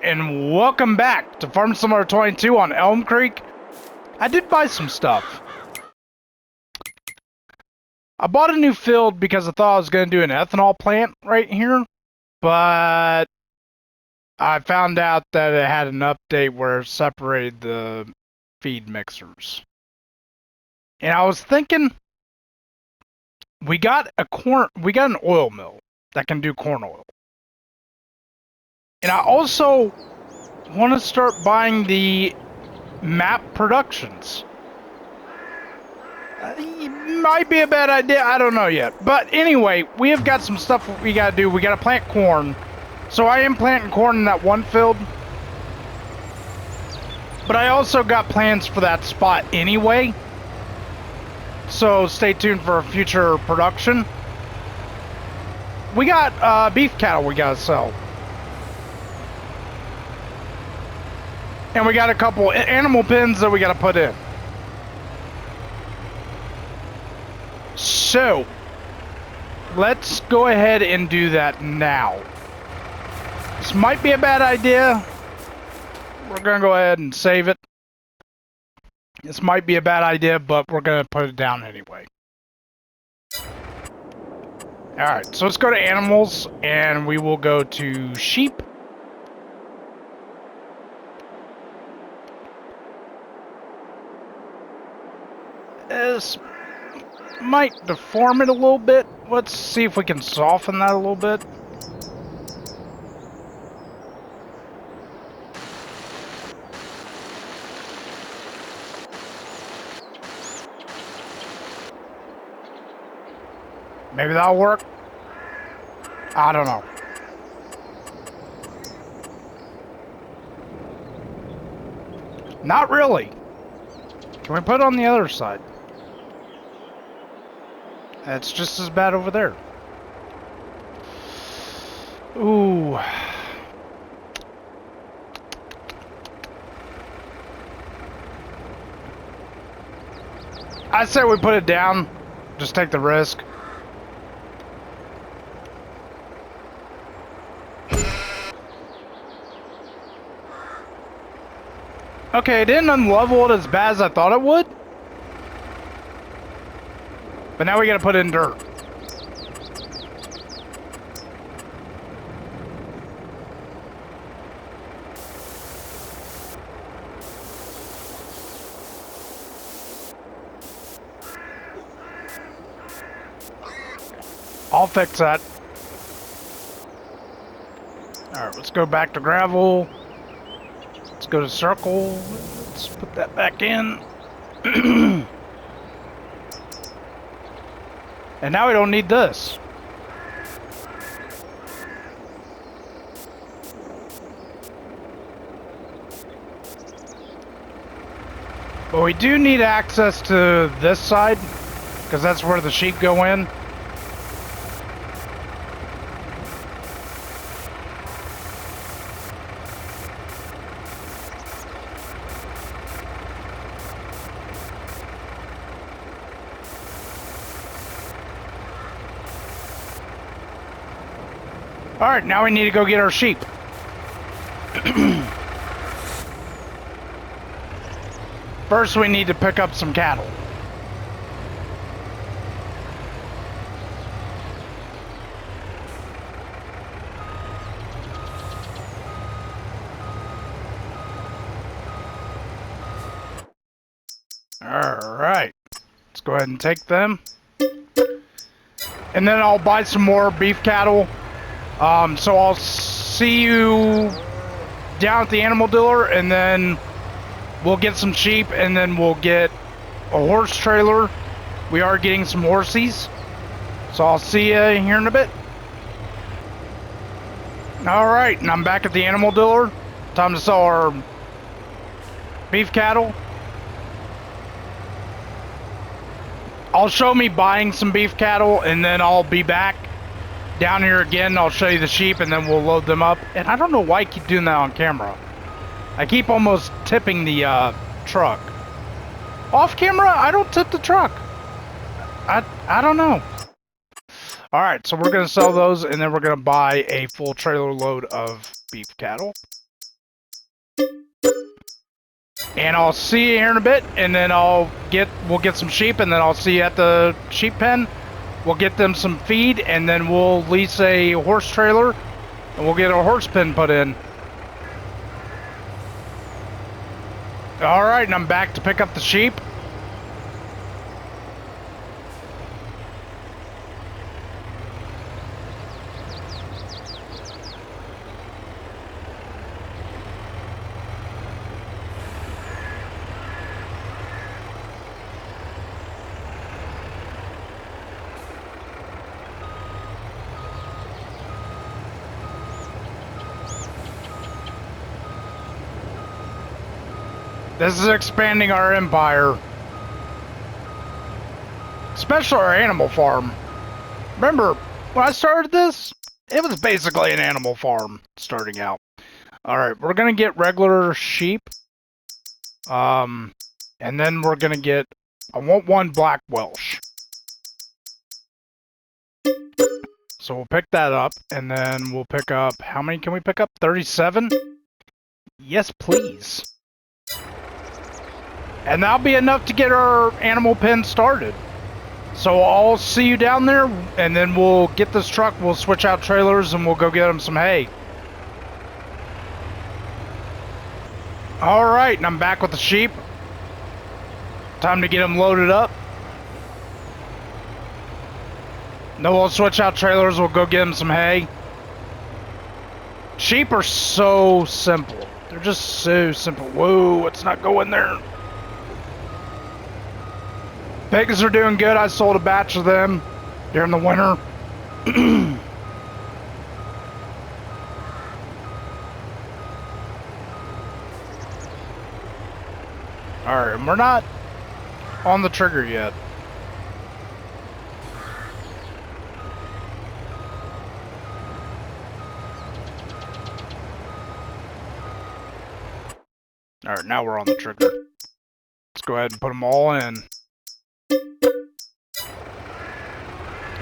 and welcome back to Farm Simulator 22 on Elmcreek. I did buy some stuff. I bought a new field because I thought I was going to do an ethanol plant right here, but I found out that it had an update where it separated the feed mixers. And I was thinking, we got an oil mill that can do corn oil. And I also want to start buying the map productions. It might be a bad idea, I don't know yet. But anyway, we have got some stuff we gotta do. We gotta plant corn. So I am planting corn in that one field. But I also got plans for that spot anyway. So stay tuned for a future production. We got beef cattle we gotta sell. And we got a couple animal pens that we gotta put in. So, let's go ahead and do that now. This might be a bad idea. We're gonna go ahead and save it. This might be a bad idea, but we're gonna put it down anyway. Alright, so let's go to animals, and we will go to sheep. This might deform it a little bit. Let's see if we can soften that a little bit. Maybe that'll work. I don't know. Not really. Can we put it on the other side? It's just as bad over there. Ooh. I say we put it down. Just take the risk. Okay, it didn't unlevel it as bad as I thought it would. But now we gotta put in dirt. I'll fix that. Alright, let's go back to gravel. Let's go to circle. Let's put that back in. And now we don't need this. But we do need access to this side, because that's where the sheep go in. Alright, now we need to go get our sheep. First, we need to pick up some cattle. Alright, let's go ahead and take them. And then I'll buy some more beef cattle. So I'll see you down at the animal dealer, and then we'll get some sheep, and then we'll get a horse trailer. We are getting some horsies. So I'll see you here in a bit. Alright, and I'm back at the animal dealer. Time to sell our beef cattle. I'll show me buying some beef cattle, and then I'll be back down here again. I'll show you the sheep, and then we'll load them up. And I don't know why I keep doing that on camera. I keep almost tipping the truck. Off camera, I don't tip the truck. I don't know. Alright, so we're going to sell those, and then we're going to buy a full trailer load of beef cattle. And I'll see you here in a bit, and then we'll get some sheep, and then I'll see you at the sheep pen. We'll get them some feed, and then we'll lease a horse trailer, and we'll get a horse pen put in. All right, and I'm back to pick up the sheep. This is expanding our empire. Especially our animal farm. Remember, when I started this, it was basically an animal farm starting out. Alright, we're gonna get regular sheep. And then we're gonna get... I want one black Welsh. So we'll pick that up, and then we'll pick up... How many can we pick up? 37? Yes, please. And that'll be enough to get our animal pen started. So I'll see you down there, and then we'll get this truck, we'll switch out trailers, and we'll go get them some hay. Alright, and I'm back with the sheep. Time to get them loaded up. Then we'll switch out trailers, we'll go get them some hay. Sheep are so simple. They're just so simple. Whoa, let's not go in there. Pigs are doing good. I sold a batch of them during the winter. Alright, we're not on the trigger yet. Alright, now we're on the trigger. Let's go ahead and put them all in.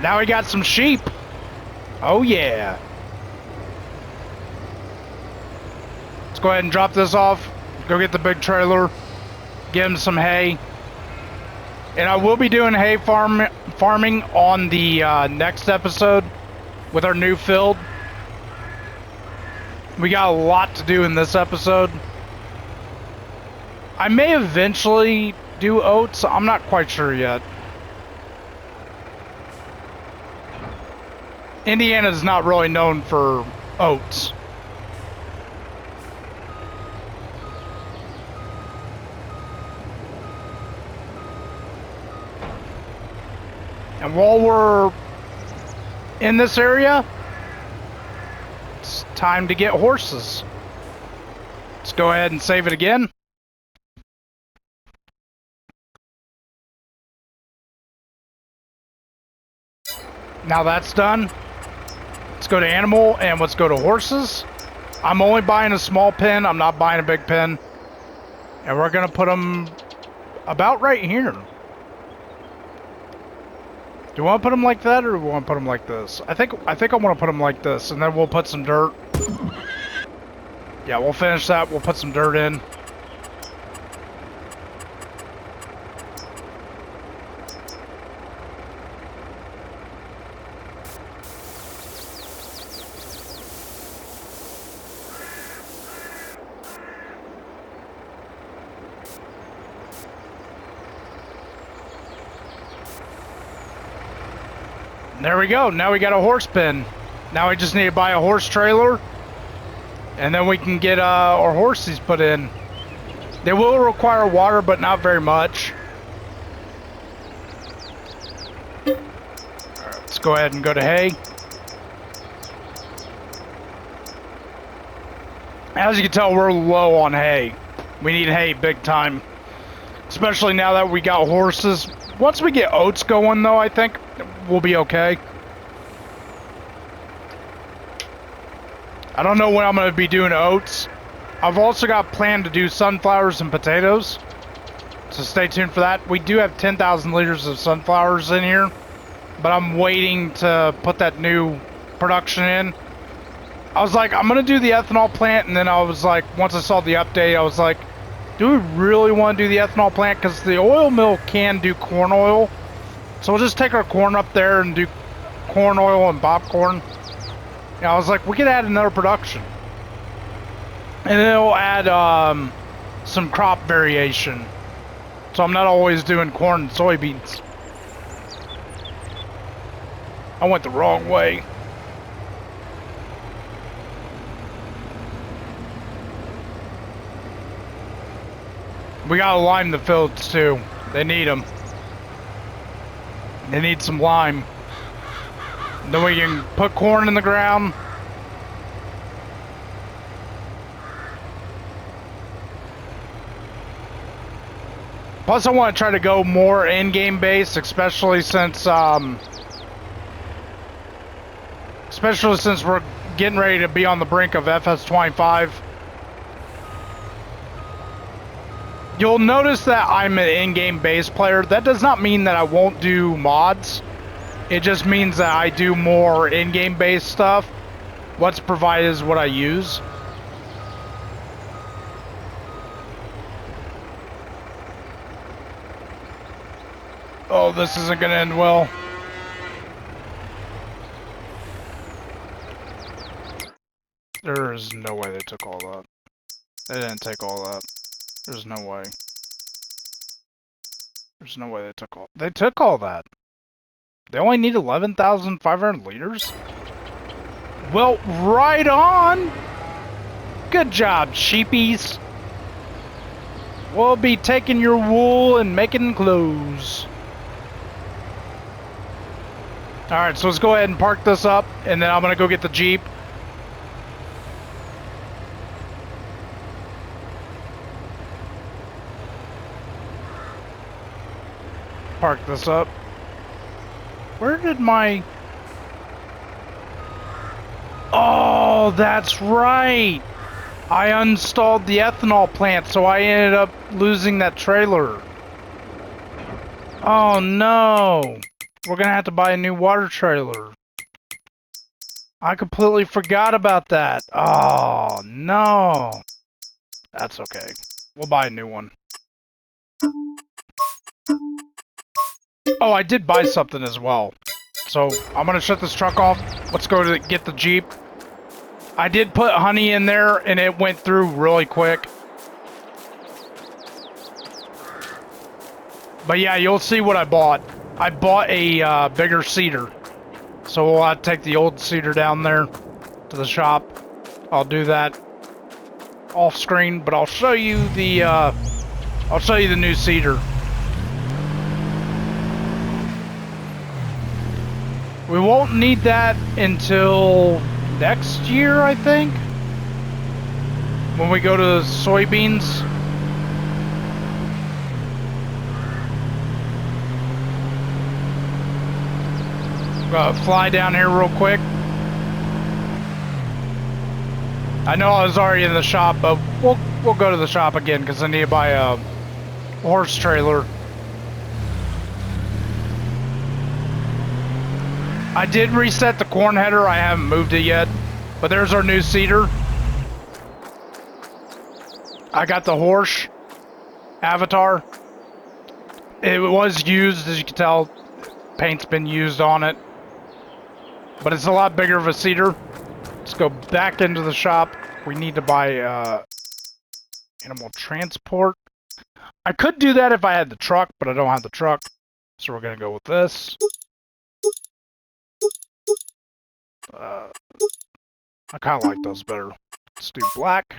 Now we got some sheep. Oh yeah. Let's go ahead and drop this off. Go get the big trailer. Get him some hay. And I will be doing hay farming on the next episode with our new field. We got a lot to do in this episode. I may eventually do oats. I'm not quite sure yet. Indiana is not really known for oats. And while we're in this area, it's time to get horses. Let's go ahead and save it again. Now that's done. Let's go to animal and let's go to horses. I'm only buying a small pen. I'm not buying a big pen. And we're going to put them about right here. Do you want to put them like that, or do we want to put them like this? I think I want to put them like this, and then we'll put some dirt. Yeah, we'll finish that. We'll put some dirt in. There we go. Now we got a horse pen. Now we just need to buy a horse trailer, and then we can get our horses put in. They will require water, but not very much. All right, let's go ahead and go to hay. As you can tell, we're low on hay. We need hay big time, especially now that we got horses. Once we get oats going, though, I think we'll be okay. I don't know when I'm going to be doing oats. I've also got planned to do sunflowers and potatoes, so stay tuned for that. We do have 10,000 liters of sunflowers in here, but I'm waiting to put that new production in. I was like, I'm going to do the ethanol plant, and then I was like, once I saw the update, I was like, Do we really want to do the ethanol plant? Because the oil mill can do corn oil. So we'll just take our corn up there and do corn oil and popcorn. Yeah, I was like, we could add another production. And then it'll add some crop variation. So I'm not always doing corn and soybeans. I went the wrong way. We gotta lime the fields too. They need them. They need some lime. Then we can put corn in the ground. Plus I want to try to go more in-game based, especially since we're getting ready to be on the brink of FS25. You'll notice that I'm an in-game base player. That does not mean that I won't do mods. It just means that I do more in-game based stuff. What's provided is what I use. Oh, this isn't gonna end well. There is no way they took all that. They didn't take all that. There's no way. There's no way they took all... They took all that. They only need 11,500 liters? Well, right on! Good job, sheepies. We'll be taking your wool and making clothes. Alright, so let's go ahead and park this up, and then I'm gonna go get the Jeep. Park this up. Where did my... Oh, that's right! I uninstalled the ethanol plant, so I ended up losing that trailer. Oh no! We're gonna have to buy a new water trailer. I completely forgot about that. Oh no! That's okay. We'll buy a new one. Oh, I did buy something as well. So, I'm gonna shut this truck off. Let's go to get the Jeep. I did put honey in there, and it went through really quick. But yeah, you'll see what I bought. I bought a bigger seeder. So we'll have to take the old seeder down there to the shop. I'll do that off screen, but I'll show you the new seeder. We won't need that until next year, I think. When we go to soybeans. Fly down here real quick. I know I was already in the shop, but we'll go to the shop again because I need to buy a horse trailer. I did reset the corn header. I haven't moved it yet, but there's our new seeder. I got the horse avatar. It was used, as you can tell. Paint's been used on it. But it's a lot bigger of a seeder. Let's go back into the shop. We need to buy animal transport. I could do that if I had the truck, but I don't have the truck. So we're going to go with this. I kind of like those better. Let's do black.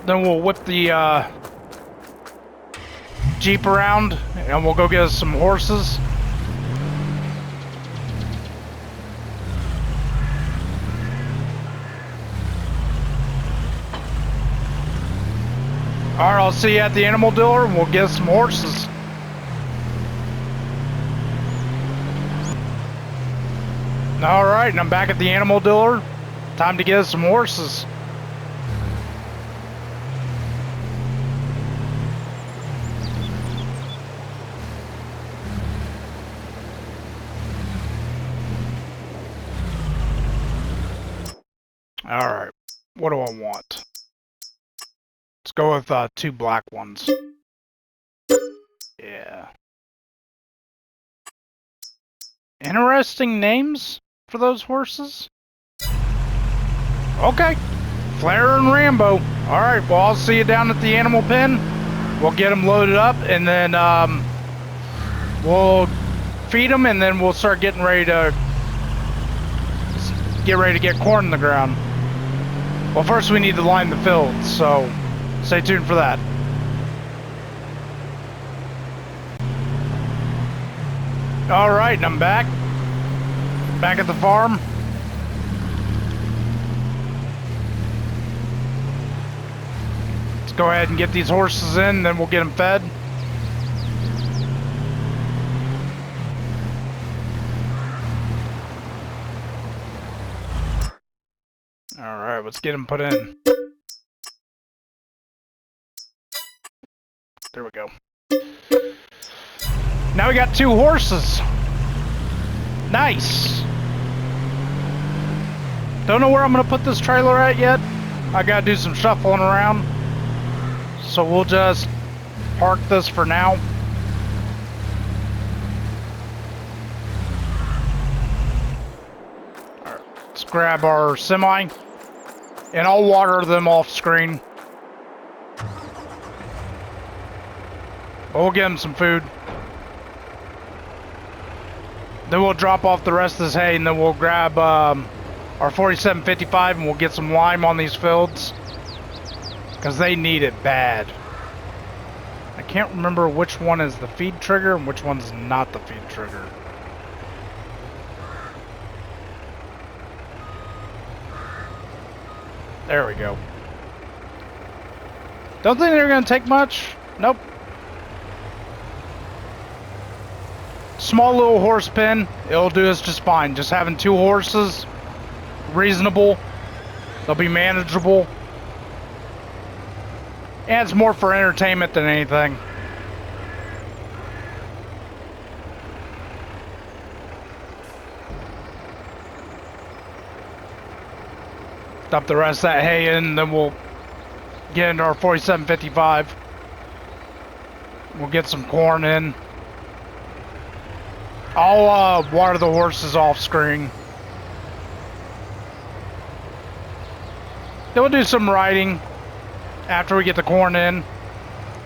Then we'll whip the Jeep around, and we'll go get us some horses. Alright, I'll see you at the animal dealer, and we'll get us some horses. Alright, and I'm back at the animal dealer. Time to get us some horses. What do I want? Let's go with 2 black ones. Yeah. Interesting names for those horses. Okay. Flair and Rambo. Alright, well, I'll see you down at the animal pen. We'll get them loaded up, and then we'll feed them, and then we'll start getting ready to get corn in the ground. Well, first we need to line the fields, so stay tuned for that. Alright, and I'm back at the farm. Let's go ahead and get these horses in, then we'll get them fed. Alright, let's get them put in. There we go. Now we got 2 horses. Nice. Don't know where I'm going to put this trailer at yet. I got to do some shuffling around. So we'll just park this for now. Alright, let's grab our semi. And I'll water them off screen. We'll get them some food. Then we'll drop off the rest of this hay, and then we'll grab our 4755 and we'll get some lime on these fields. Because they need it bad. I can't remember which one is the feed trigger and which one's not the feed trigger. There we go. Don't think they're going to take much. Nope. Small little horse pen. It'll do us just fine. Just having 2 horses. Reasonable. They'll be manageable. And it's more for entertainment than anything. Dump the rest of that hay in, then we'll get into our 4755. We'll get some corn in. I'll water the horses off screen. Then we'll do some riding after we get the corn in.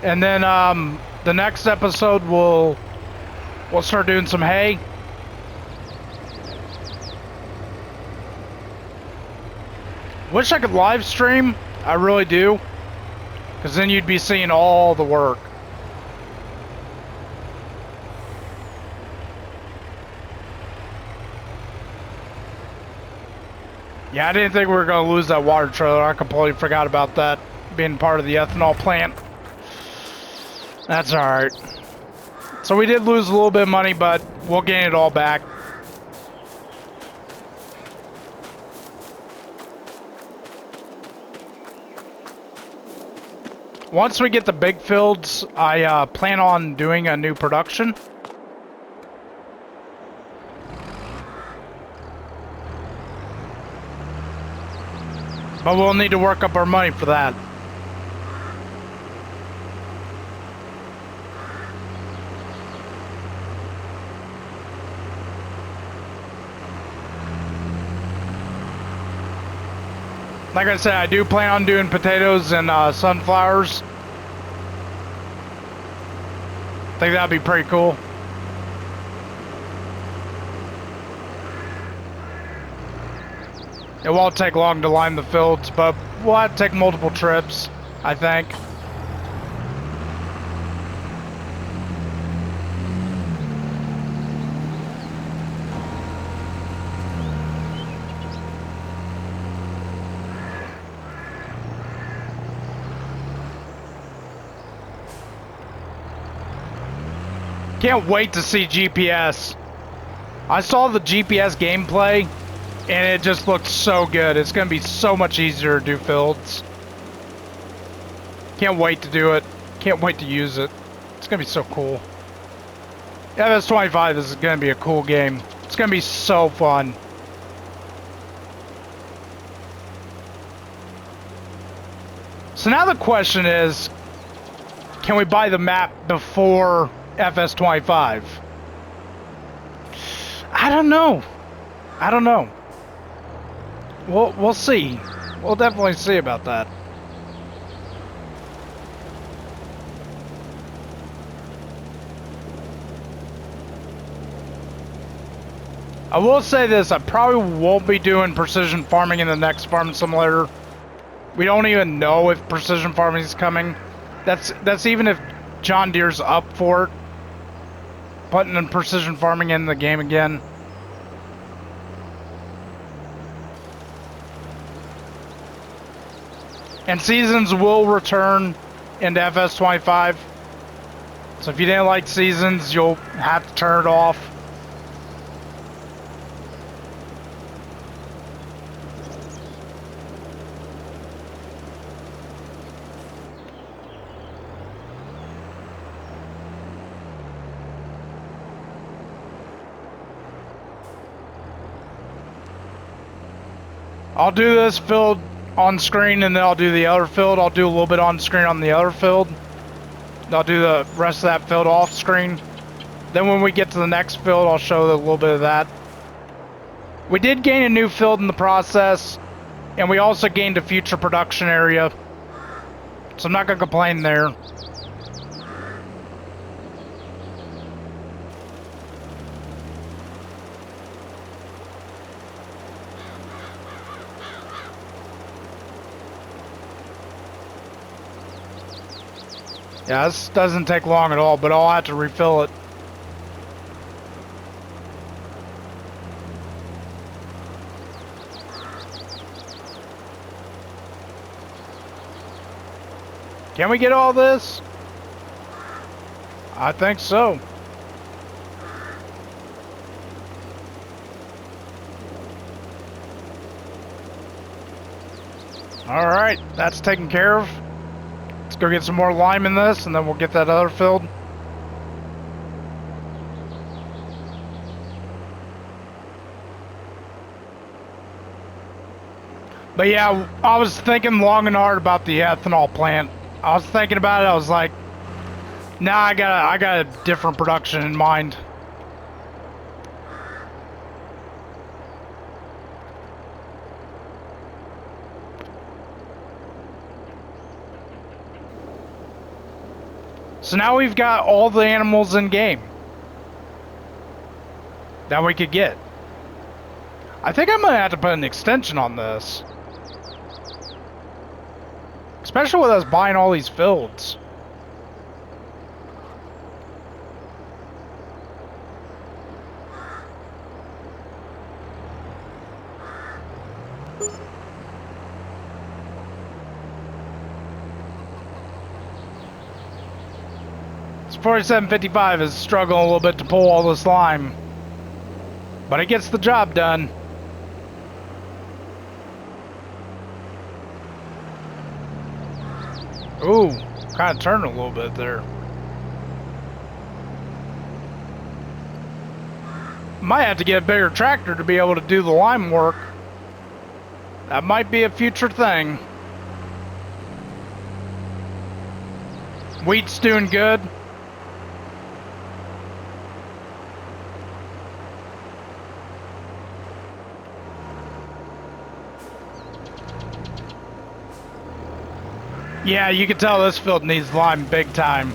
And then the next episode we'll start doing some hay. Wish I could live stream. I really do. Because then you'd be seeing all the work. Yeah, I didn't think we were going to lose that water trailer. I completely forgot about that being part of the ethanol plant. That's alright. So we did lose a little bit of money, but we'll gain it all back. Once we get the big fields, I plan on doing a new production. But we'll need to work up our money for that. Like I said, I do plan on doing potatoes and sunflowers. I think that'd be pretty cool. It won't take long to line the fields, but we'll have to take multiple trips, I think. Can't wait to see GPS. I saw the GPS gameplay, and it just looked so good. It's going to be so much easier to do fields. Can't wait to do it. Can't wait to use it. It's going to be so cool. Yeah, that's 25. This is going to be a cool game. It's going to be so fun. So now the question is, can we buy the map before FS25? I don't know. I don't know. We'll see. We'll definitely see about that. I will say this, I probably won't be doing precision farming in the next farm simulator. We don't even know if precision farming is coming. That's even if John Deere's up for it. Putting in precision farming in the game again. And seasons will return into FS25. So if you didn't like seasons, you'll have to turn it off. I'll do this field on screen and then I'll do the other field. I'll do a little bit on screen on the other field. I'll do the rest of that field off screen. Then when we get to the next field, I'll show a little bit of that. We did gain a new field in the process, and we also gained a future production area. So I'm not going to complain there. Yeah, this doesn't take long at all, but I'll have to refill it. Can we get all this? I think so. All right, that's taken care of. Let's go get some more lime in this, and then we'll get that other filled. But yeah, I was thinking long and hard about the ethanol plant. I was thinking about it. I was like, nah, I got a different production in mind. So now we've got all the animals in game that we could get. I think I'm gonna have to put an extension on this. Especially with us buying all these fields. This 4755 is struggling a little bit to pull all this lime. But it gets the job done. Ooh, kind of turned a little bit there. Might have to get a bigger tractor to be able to do the lime work. That might be a future thing. Wheat's doing good. Yeah, you can tell this field needs lime big time.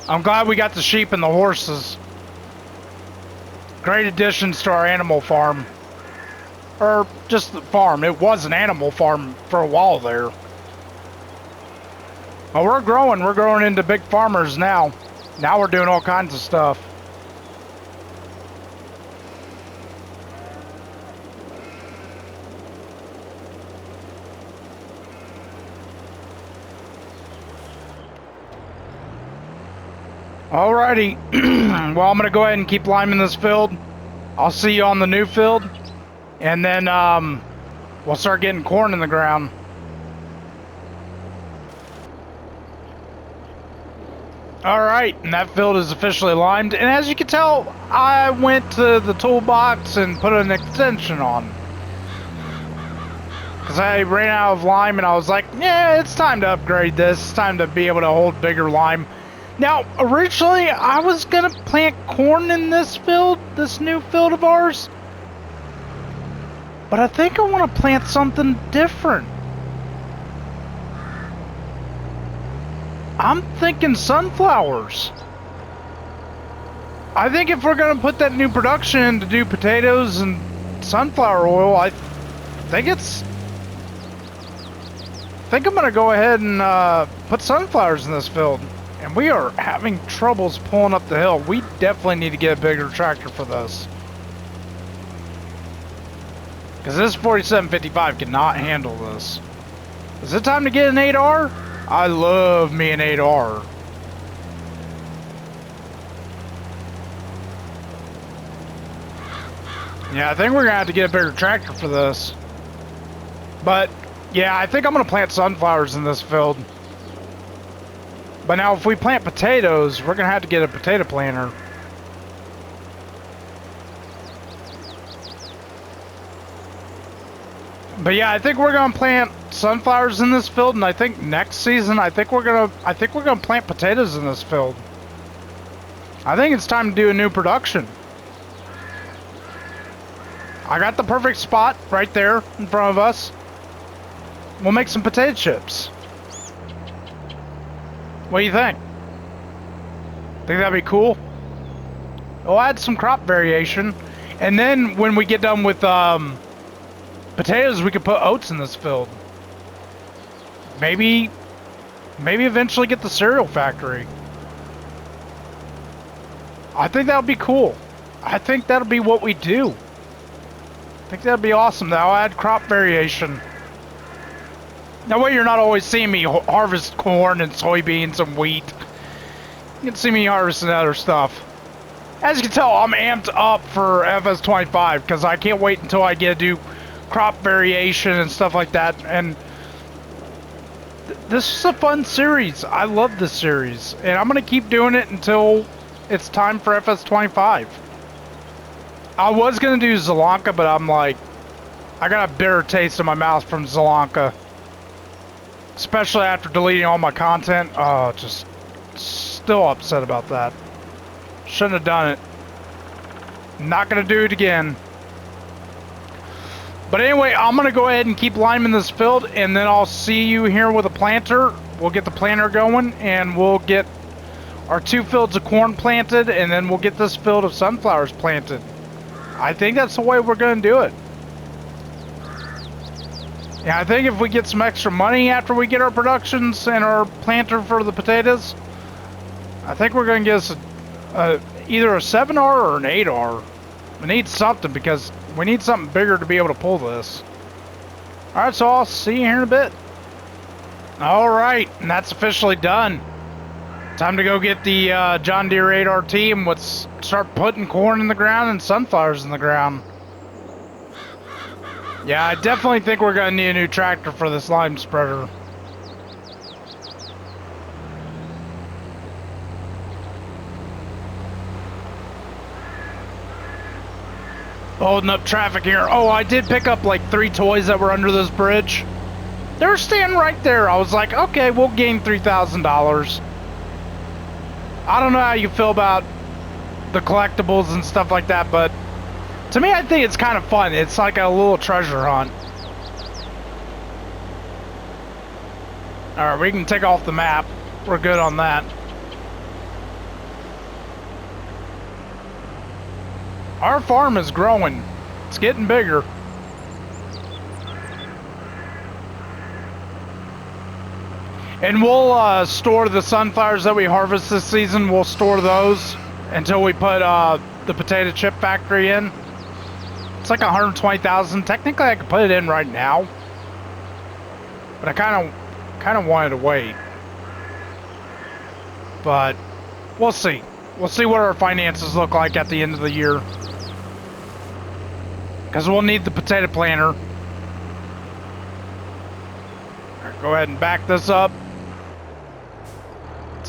I'm glad we got the sheep and the horses. Great additions to our animal farm. Or just the farm. It was an animal farm for a while there. Well, we're growing. We're growing into big farmers now. Now we're doing all kinds of stuff. Alrighty. Well, I'm going to go ahead and keep liming this field. I'll see you on the new field. And then we'll start getting corn in the ground. All right, and that field is officially limed. And as you can tell, I went to the toolbox and put an extension on. Because I ran out of lime and I was like, yeah, it's time to upgrade this. It's time to be able to hold bigger lime. Now, originally, I was going to plant corn in this field, this new field of ours. But I think I want to plant something different. I'm thinking sunflowers. I think if we're going to put that new production in to do potatoes and sunflower oil, I think I'm going to go ahead and put sunflowers in this field. And we are having troubles pulling up the hill. We definitely need to get a bigger tractor for this. Because this 4755 cannot handle this. Is it time to get an 8R? I love me an 8R. Yeah, I think we're going to have to get a bigger tractor for this. But, yeah, I think I'm going to plant sunflowers in this field. But now if we plant potatoes, we're going to have to get a potato planter. But yeah, I think we're going to plant sunflowers in this field, and I think next season I think we're going to plant potatoes in this field. I think it's time to do a new production. I got the perfect spot right there in front of us. We'll make some potato chips. What do you think? Think that'd be cool? We'll add some crop variation. And then when we get done with potatoes, we could put oats in this field. Maybe eventually get the cereal factory. I think that would be cool. I think that'll be what we do. I think that'd be awesome. I'll add crop variation. That way you're not always seeing me harvest corn and soybeans and wheat. You can see me harvesting other stuff. As you can tell, I'm amped up for FS25 because I can't wait until I get to do crop variation and stuff like that. And this is a fun series. I love this series. And I'm going to keep doing it until it's time for FS25. I was going to do Zelanka, but I'm like, I got a bitter taste in my mouth from Zelanka. Especially after deleting all my content. Oh, just still upset about that. Shouldn't have done it. Not going to do it again. But anyway, I'm going to go ahead and keep liming this field, and then I'll see you here with a planter. We'll get the planter going, and we'll get our 2 fields of corn planted, and then we'll get this field of sunflowers planted. I think that's the way we're going to do it. Yeah, I think if we get some extra money after we get our productions and our planter for the potatoes, I think we're going to get us either a 7R or an 8R. We need something because we need something bigger to be able to pull this. Alright, so I'll see you here in a bit. Alright, and that's officially done. Time to go get the John Deere 8RT and let's start putting corn in the ground and sunflowers in the ground. Yeah, I definitely think we're going to need a new tractor for this lime spreader. Holding up traffic here. Oh, I did pick up like 3 toys that were under this bridge. They were standing right there. I was like, okay, we'll gain $3,000. I don't know how you feel about the collectibles and stuff like that, but to me, I think it's kind of fun. It's like a little treasure hunt. Alright, we can take off the map. We're good on that. Our farm is growing. It's getting bigger. And we'll store the sunflowers that we harvest this season. We'll store those until we put the potato chip factory in. It's like 120,000. Technically, I could put it in right now, but I kind of wanted to wait. But we'll see. We'll see what our finances look like at the end of the year, because we'll need the potato planter. All right, go ahead and back this up.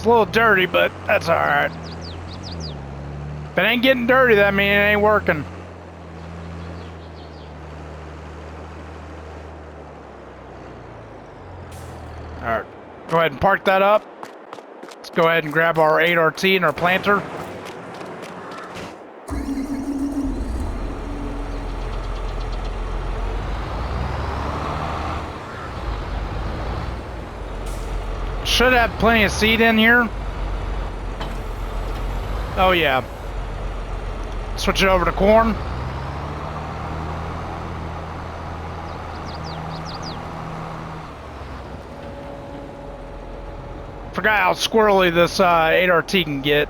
It's a little dirty, but that's alright. If it ain't getting dirty, that means it ain't working. Alright, go ahead and park that up. Let's go ahead and grab our 8RT and our planter. Should have plenty of seed in here. Oh yeah. Switch it over to corn. Forgot how squirrely this 8RT can get.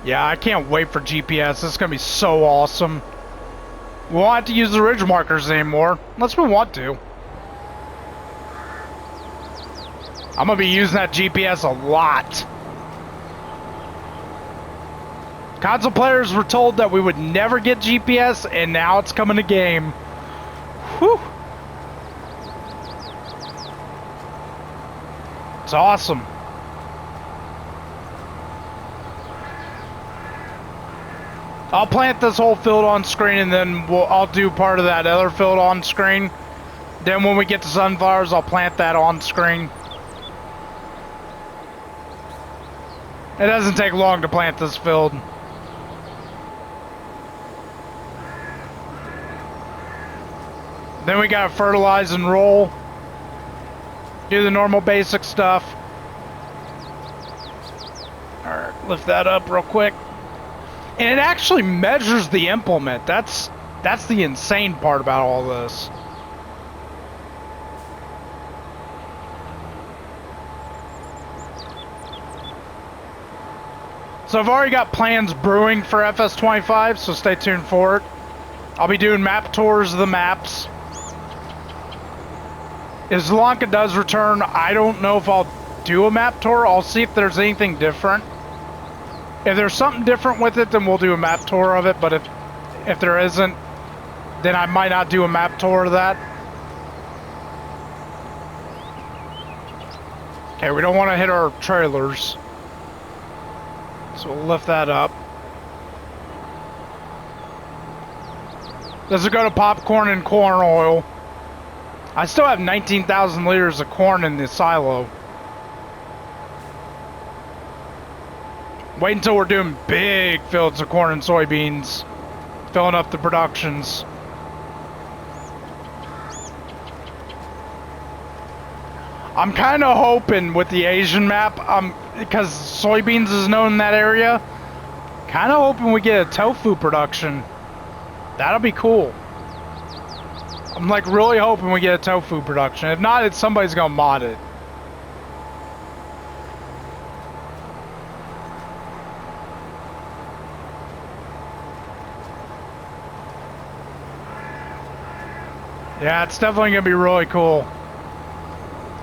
Yeah, I can't wait for GPS. This is gonna be so awesome. We won't have to use the ridge markers anymore, unless we want to. I'm gonna be using that GPS a lot. Console players were told that we would never get GPS, and now it's coming to game. Whew. It's awesome. I'll plant this whole field on screen, and then I'll do part of that other field on screen. Then when we get to sunflowers, I'll plant that on screen. It doesn't take long to plant this field. Then we gotta fertilize and roll. Do the normal basic stuff. Alright, lift that up real quick. And it actually measures the implement. That's the insane part about all this. So I've already got plans brewing for FS25, so stay tuned for it. I'll be doing map tours of the maps. If Sri Lanka does return, I don't know if I'll do a map tour. I'll see if there's anything different. If there's something different with it, then we'll do a map tour of it. But if there isn't, then I might not do a map tour of that. Okay, we don't want to hit our trailers. So we'll lift that up. This will go to popcorn and corn oil. I still have 19,000 liters of corn in the silo. Wait until we're doing big fields of corn and soybeans. Filling up the productions. I'm kind of hoping with the Asian map, because soybeans is known in that area, kind of hoping we get a tofu production. That'll be cool. I'm like really hoping we get a tofu production. If not, somebody's gonna mod it. Yeah, it's definitely gonna be really cool.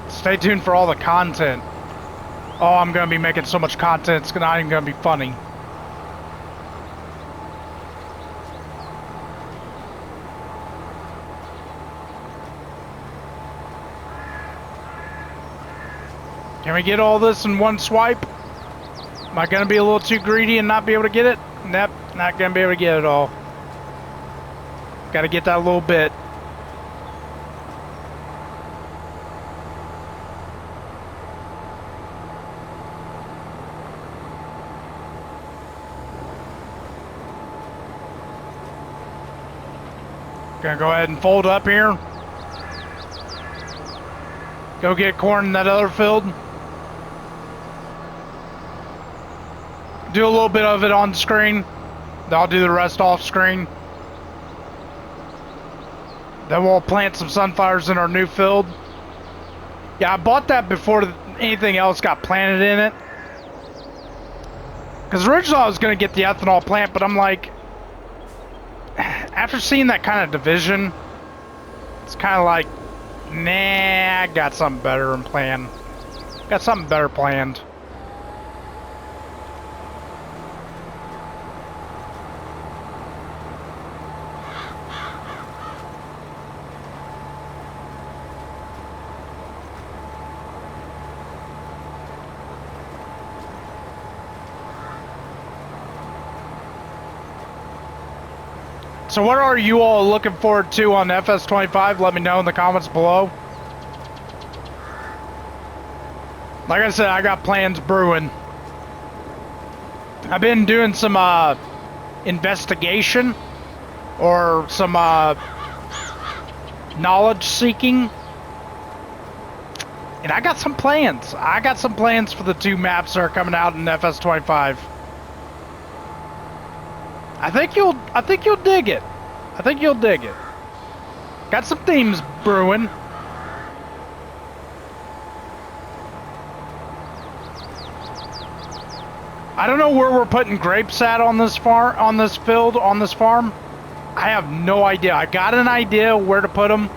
Stay tuned for all the content. Oh, I'm gonna be making so much content, it's not even gonna be funny. Can we get all this in one swipe? Am I gonna be a little too greedy and not be able to get it? Nope, not gonna be able to get it all. Gotta get that little bit. Gonna go ahead and fold up here. Go get corn in that other field. Do a little bit of it on screen. Then I'll do the rest off screen. Then we'll plant some sunflowers in our new field. Yeah, I bought that before anything else got planted in it. Because originally I was going to get the ethanol plant, but I'm like, after seeing that kind of division, it's kind of like, nah, I got something better in plan. Got something better planned. So what are you all looking forward to on FS25? Let me know in the comments below. Like I said, I got plans brewing. I've been doing some investigation or some knowledge seeking. And I got some plans. I got some plans for the 2 maps that are coming out in FS25. I think you'll dig it. I think you'll dig it. Got some themes brewing. I don't know where we're putting grapes at on this farm, on this field, on this farm. I have no idea. I got an idea where to put them.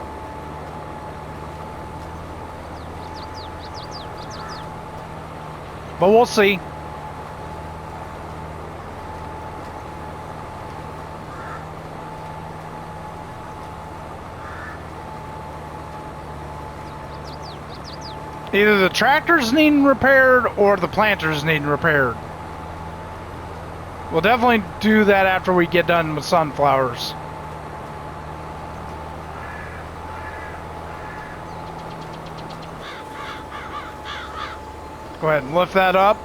But we'll see. Either the tractor's needing repaired or the planter's needing repaired. We'll definitely do that after we get done with sunflowers. Go ahead and lift that up.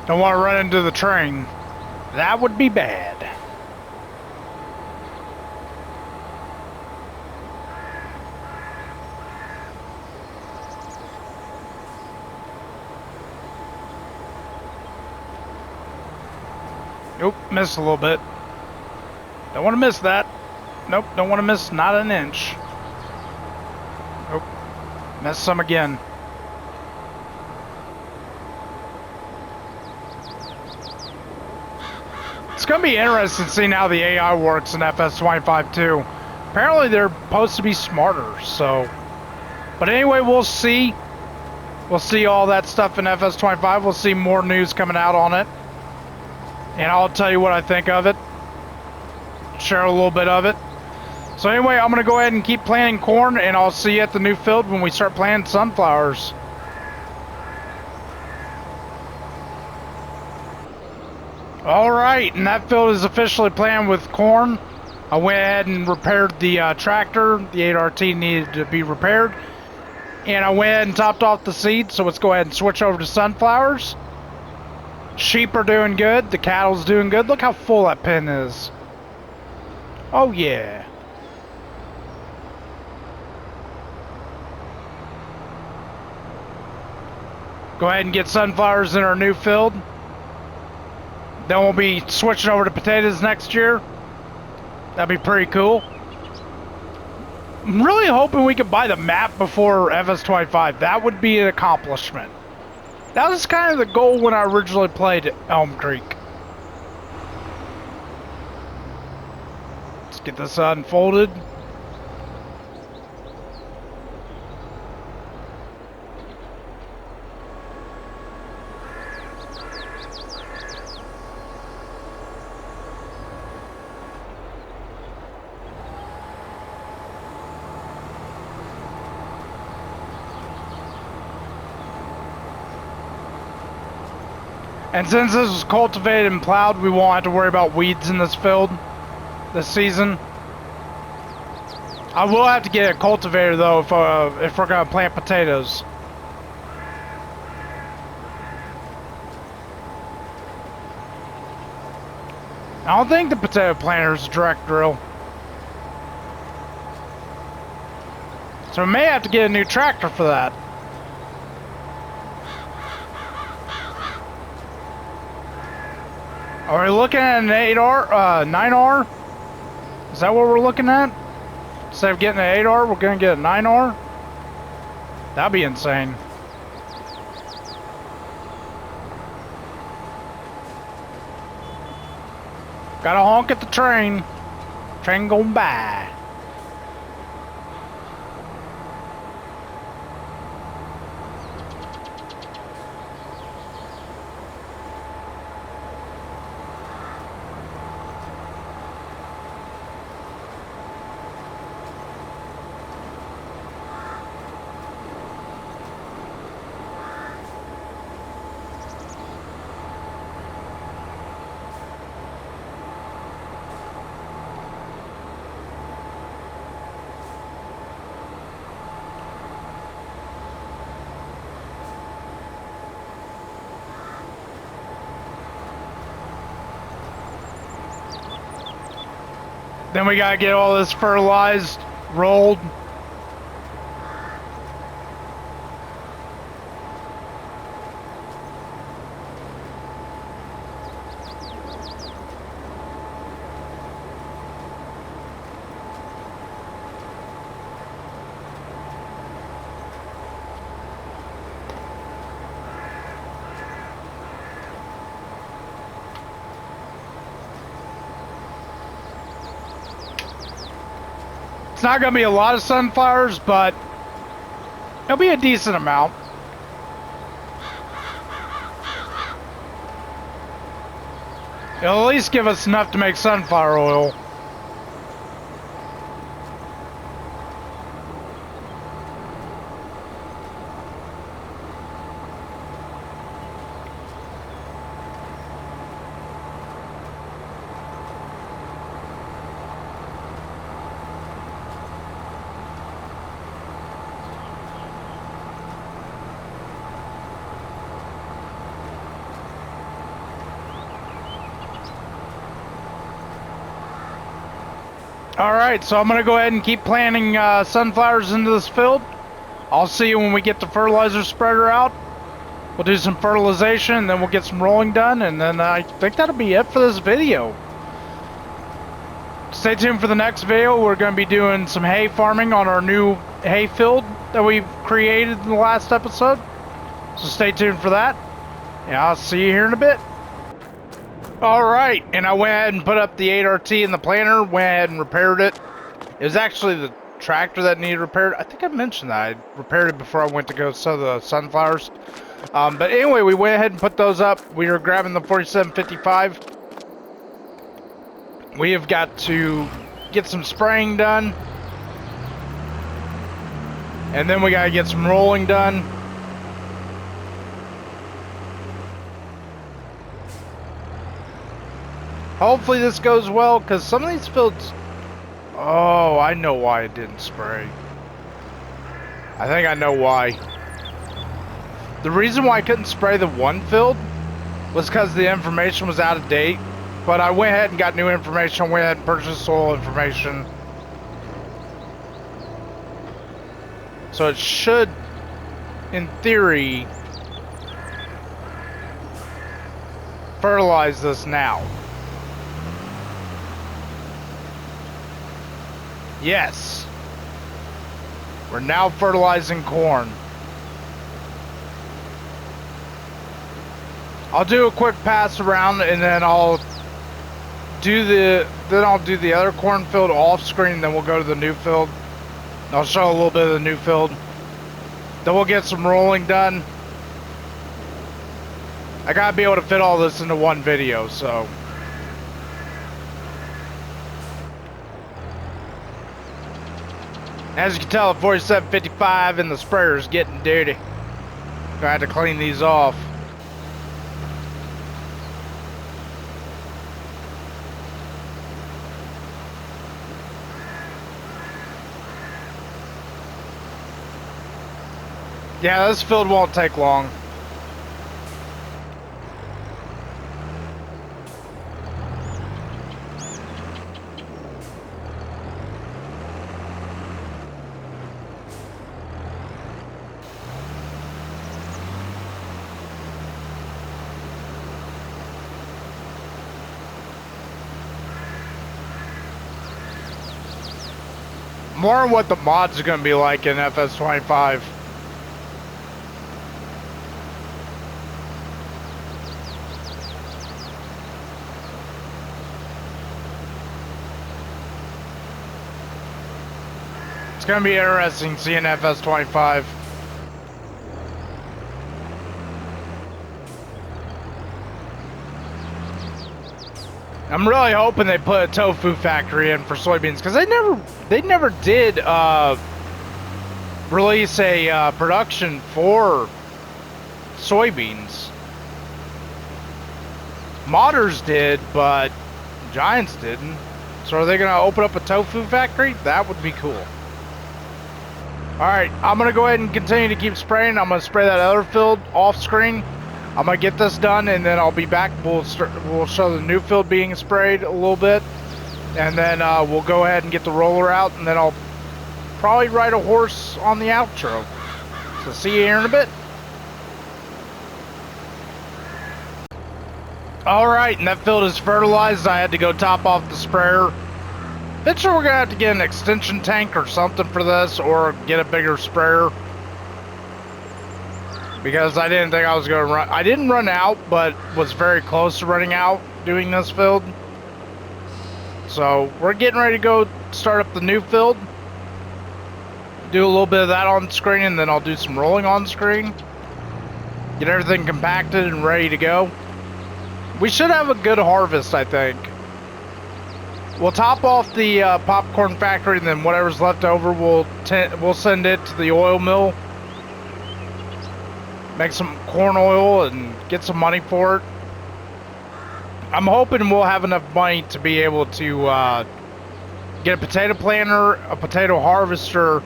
Don't want to run into the train. That would be bad. Nope, missed a little bit. Don't want to miss that. Nope, don't want to miss not an inch. Nope, missed some again. It's going to be interesting seeing how the AI works in FS25 too. Apparently they're supposed to be smarter, so... But anyway, we'll see. We'll see all that stuff in FS25. We'll see more news coming out on it. And I'll tell you what I think of it. Share a little bit of it. So anyway, I'm going to go ahead and keep planting corn, and I'll see you at the new field when we start planting sunflowers. Alright, and that field is officially planted with corn. I went ahead and repaired the tractor. The 8RT needed to be repaired. And I went ahead and topped off the seed, so let's go ahead and switch over to sunflowers. Sheep are doing good. The cattle's doing good. Look how full that pen is. Oh, yeah. Go ahead and get sunflowers in our new field. Then we'll be switching over to potatoes next year. That'd be pretty cool. I'm really hoping we could buy the map before FS25. That would be an accomplishment. That was kind of the goal when I originally played Elmcreek. Let's get this unfolded. And since this was cultivated and plowed, we won't have to worry about weeds in this field this season. I will have to get a cultivator though if we're gonna plant potatoes. I don't think the potato planter is a direct drill. So we may have to get a new tractor for that. Are we looking at an 8R, 9R? Is that what we're looking at? Instead of getting an 8R, we're gonna get a 9R? That'd be insane. Gotta honk at the train. Train going by. Then we gotta get all this fertilized, rolled. It's not going to be a lot of sunflowers, but it'll be a decent amount. It'll at least give us enough to make sunflower oil. Alright, so I'm going to go ahead and keep planting sunflowers into this field. I'll see you when we get the fertilizer spreader out. We'll do some fertilization, and then we'll get some rolling done, and then I think that'll be it for this video. Stay tuned for the next video. We're going to be doing some hay farming on our new hay field that we've created in the last episode. So stay tuned for that, and I'll see you here in a bit. Alright, and I went ahead and put up the 8RT in the planter, went ahead and repaired it. It was actually the tractor that needed repaired. I think I mentioned that. I repaired it before I went to go sow the sunflowers. But anyway, we went ahead and put those up. We were grabbing the 4755. We have got to get some spraying done. And then we got to get some rolling done. Hopefully this goes well, because some of these fields... Oh, I know why it didn't spray. I think I know why. The reason why I couldn't spray the one field was because the information was out of date. But I went ahead and got new information, went ahead and purchased soil information. So it should, in theory, fertilize this now. Yes. We're now fertilizing corn. I'll do a quick pass around and then I'll do the other cornfield off screen, then we'll go to the new field. I'll show a little bit of the new field. Then we'll get some rolling done. I gotta be able to fit all this into one video, so. As you can tell, the 4755 and the sprayer is getting dirty. Gonna have to clean these off. Yeah, this field won't take long. More on what the mods are going to be like in FS25. It's going to be interesting seeing FS25. I'm really hoping they put a tofu factory in for soybeans, because they never did release a production for soybeans. Modders did, but Giants didn't. So are they going to open up a tofu factory? That would be cool. Alright, I'm going to go ahead and continue to keep spraying. I'm going to spray that other field off screen. I'm going to get this done and then I'll be back. We'll show the new field being sprayed a little bit. And then we'll go ahead and get the roller out, and then I'll probably ride a horse on the outro. So see you here in a bit. Alright, and that field is fertilized. I had to go top off the sprayer. Eventually we're going to have to get an extension tank or something for this, or get a bigger sprayer. Because I didn't think I was going to run. I didn't run out, but was very close to running out doing this field. So we're getting ready to go start up the new field. Do a little bit of that on screen, and then I'll do some rolling on screen. Get everything compacted and ready to go. We should have a good harvest, I think. We'll top off the popcorn factory, and then whatever's left over, we'll send it to the oil mill. Make some corn oil and get some money for it. I'm hoping we'll have enough money to be able to get a potato planter, a potato harvester,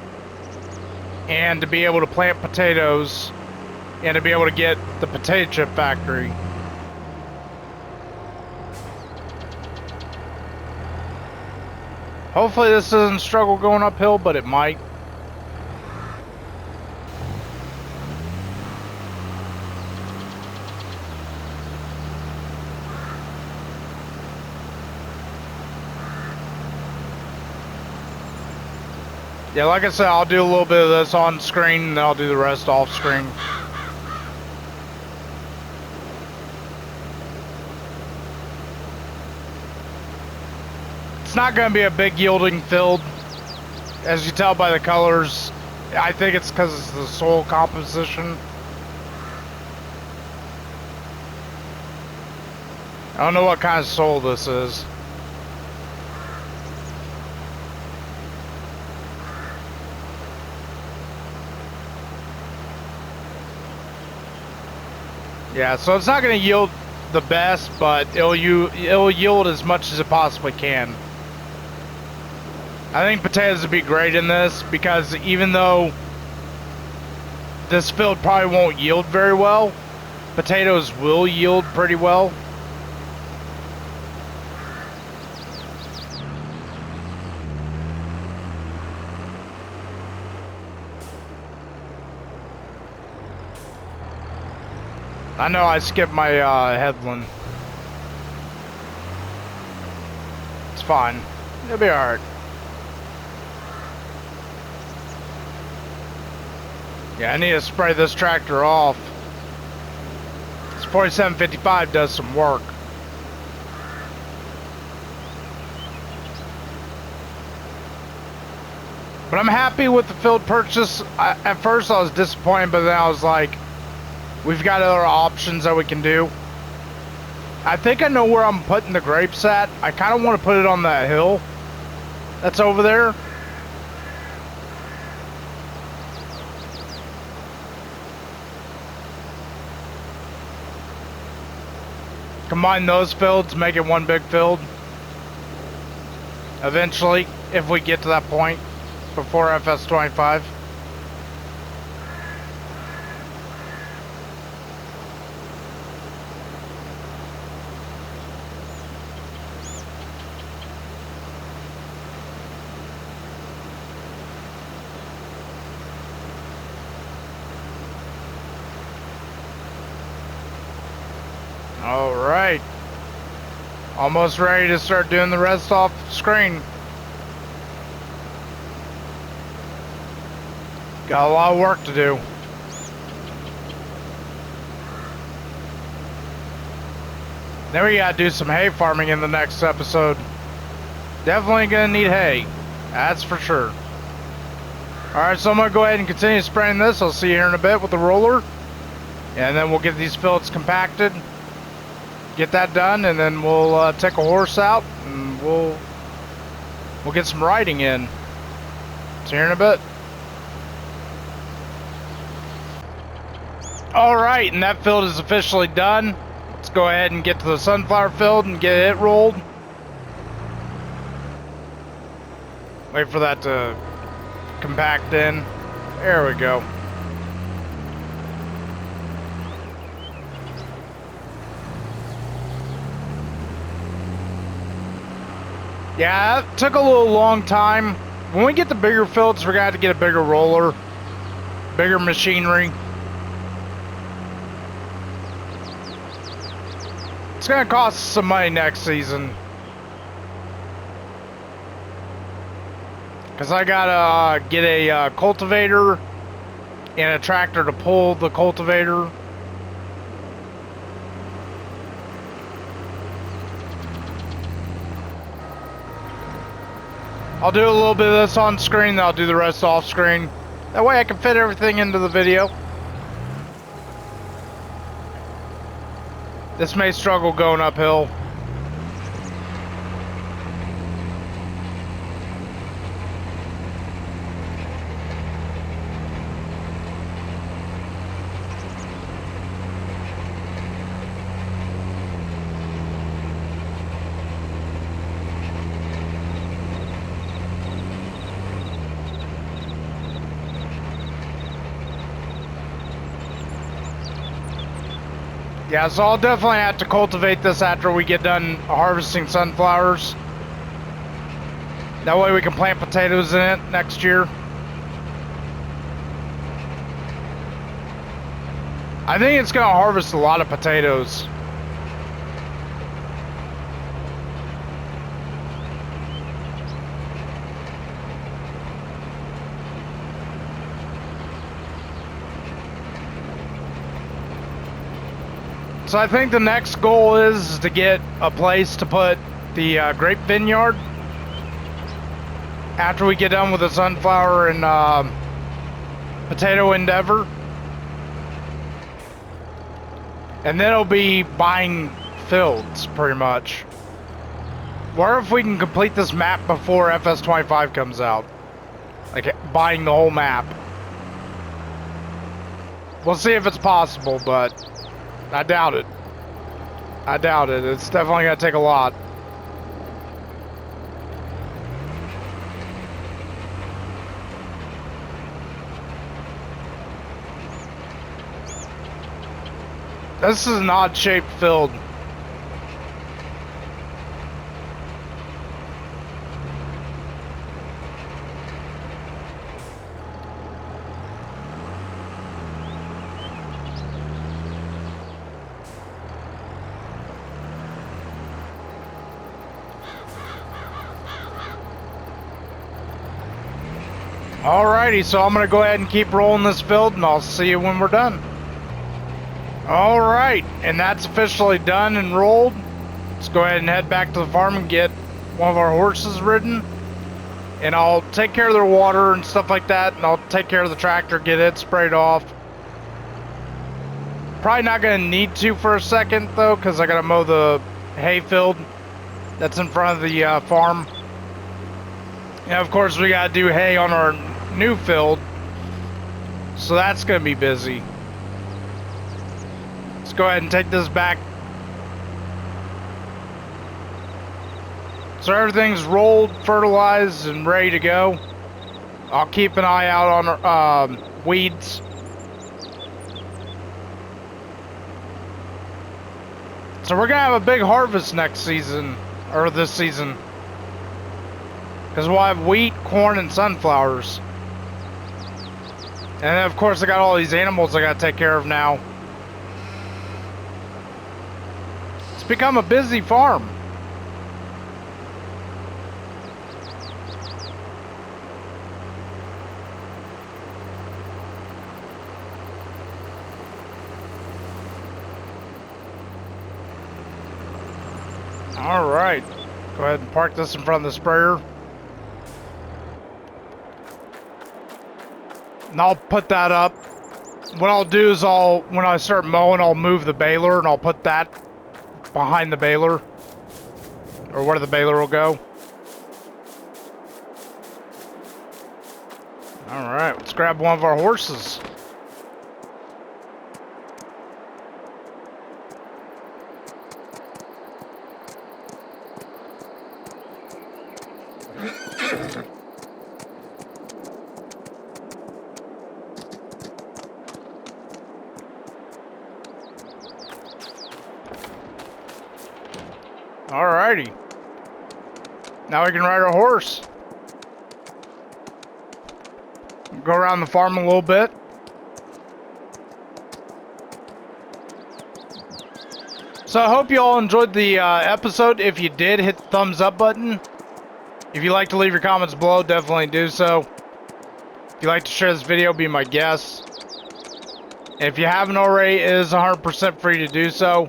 and to be able to plant potatoes, and to be able to get the potato chip factory. Hopefully this doesn't struggle going uphill, but it might. Yeah, like I said, I'll do a little bit of this on screen, and then I'll do the rest off screen. It's not going to be a big yielding field, as you tell by the colors. I think it's because it's the soil composition. I don't know what kind of soil this is. Yeah, so it's not going to yield the best, but it'll yield as much as it possibly can. I think potatoes would be great in this, because even though this field probably won't yield very well, potatoes will yield pretty well. I know I skipped my headland. It's fine. It'll be alright. Yeah, I need to spray this tractor off. This 4755 does some work. But I'm happy with the field purchase. At first I was disappointed, but then I was like, we've got other options that we can do. I think I know where I'm putting the grapes at. I kind of want to put it on that hill that's over there. Combine those fields, make it one big field. Eventually, if we get to that point before FS25. Alright. Almost ready to start doing the rest off screen. Got a lot of work to do. Then we gotta do some hay farming in the next episode. Definitely gonna need hay. That's for sure. Alright, so I'm gonna go ahead and continue spraying this. I'll see you here in a bit with the roller. And then we'll get these fields compacted. Get that done, and then we'll take a horse out, and we'll get some riding in. See you in a bit. Alright, and that field is officially done. Let's go ahead and get to the sunflower field and get it rolled. Wait for that to compact in. There we go. Yeah, it took a little long time. When we get the bigger fields, we're gonna have to get a bigger roller, bigger machinery. It's gonna cost some money next season. Cause I gotta get a cultivator and a tractor to pull the cultivator. I'll do a little bit of this on screen, then I'll do the rest off screen. That way I can fit everything into the video. This may struggle going uphill. Yeah, so I'll definitely have to cultivate this after we get done harvesting sunflowers. That way we can plant potatoes in it next year. I think it's gonna harvest a lot of potatoes. So I think the next goal is to get a place to put the grape vineyard after we get done with the sunflower and potato endeavor. And then it'll be buying fields, pretty much. What if we can complete this map before FS25 comes out? Like, buying the whole map. We'll see if it's possible, but I doubt it. I doubt it. It's definitely gonna take a lot. This is an odd-shaped field. Alrighty, so I'm gonna go ahead and keep rolling this field, and I'll see you when we're done. Alright, and that's officially done and rolled. Let's go ahead and head back to the farm and get one of our horses ridden. And I'll take care of their water and stuff like that, and I'll take care of the tractor, get it sprayed off. Probably not gonna need to for a second, though, because I gotta mow the hay field that's in front of the farm. And of course, we gotta do hay on our new field, so that's gonna be busy. Let's go ahead and take this back. So everything's rolled, fertilized, and ready to go. I'll keep an eye out on weeds. So we're gonna have a big harvest next season, or this season. Because we'll have wheat, corn, and sunflowers. And then of course I got all these animals I gotta take care of now. It's become a busy farm. Alright, go ahead and park this in front of the sprayer. And I'll put that up. What I'll do is when I start mowing, I'll move the baler and I'll put that behind the baler. Or where the baler will go. Alright, let's grab one of our horses. Alrighty. Now we can ride our horse. Go around the farm a little bit. So I hope you all enjoyed the episode. If you did, hit the thumbs up button. If you'd like to leave your comments below, definitely do so. If you'd like to share this video, be my guest. If you haven't already, it is 100% free to do so.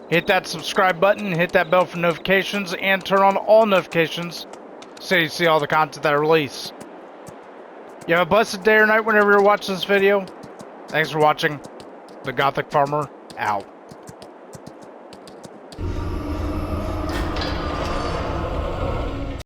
Hit that subscribe button, hit that bell for notifications, and turn on all notifications so you see all the content that I release. You have a blessed day or night whenever you're watching this video. Thanks for watching. The Gothic Farmer, out.